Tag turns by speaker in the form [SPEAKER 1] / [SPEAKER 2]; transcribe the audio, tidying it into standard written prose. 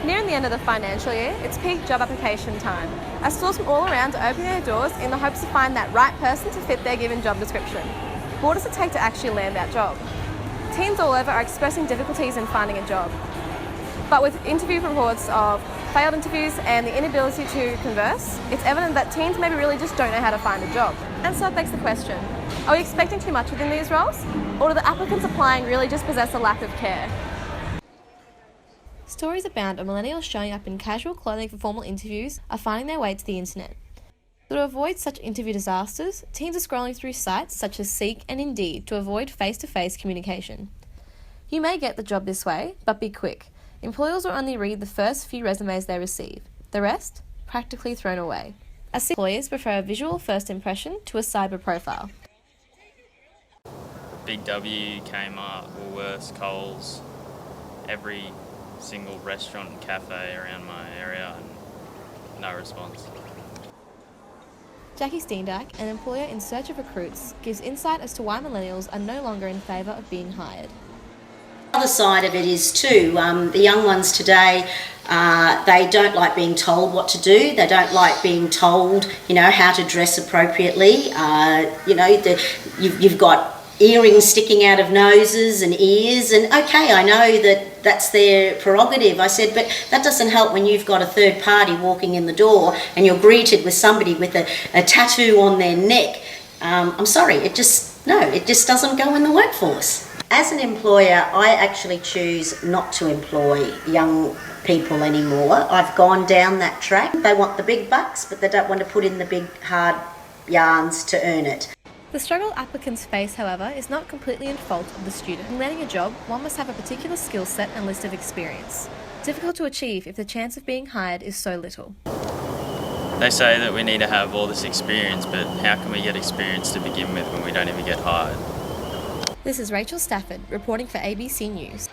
[SPEAKER 1] Nearing the end of the financial year, it's peak job application time, as schools from all around are opening their doors in the hopes to find that right person to fit their given job description. But what does it take to actually land that job? Teens all over are expressing difficulties in finding a job. But with interview reports of failed interviews and the inability to converse, it's evident that teens maybe really just don't know how to find a job. And so it begs the question, are we expecting too much within these roles? Or do the applicants applying really just possess a lack of care? Stories abound of millennials showing up in casual clothing for formal interviews are finding their way to the internet. So to avoid such interview disasters, teens are scrolling through sites such as Seek and Indeed to avoid face-to-face communication. You may get the job this way, but be quick. Employers will only read the first few resumes they receive. The rest, practically thrown away. As employers prefer a visual first impression to a cyber profile.
[SPEAKER 2] Big W, Kmart, Woolworths, Coles, every single restaurant and cafe around my area, and no response.
[SPEAKER 1] Jackie Steendyke, an employer in search of recruits, gives insight as to why millennials are no longer in favour of being hired.
[SPEAKER 3] The other side of it is too, the young ones today, they don't like being told what to do. They don't like being told, how to dress appropriately. You've got earrings sticking out of noses and ears, and okay, I know that that's their prerogative. I said, but that doesn't help when you've got a third party walking in the door and you're greeted with somebody with a tattoo on their neck. I'm sorry, it just doesn't go in the workforce. As an employer, I actually choose not to employ young people anymore. I've gone down that track. They want the big bucks, but they don't want to put in the big hard yarns to earn it.
[SPEAKER 1] The struggle applicants face, however, is not completely in fault of the student. In landing a job, one must have a particular skill set and list of experience. Difficult to achieve if the chance of being hired is so little.
[SPEAKER 2] They say that we need to have all this experience, but how can we get experience to begin with when we don't even get hired?
[SPEAKER 1] This is Rachel Stafford, reporting for ABC News.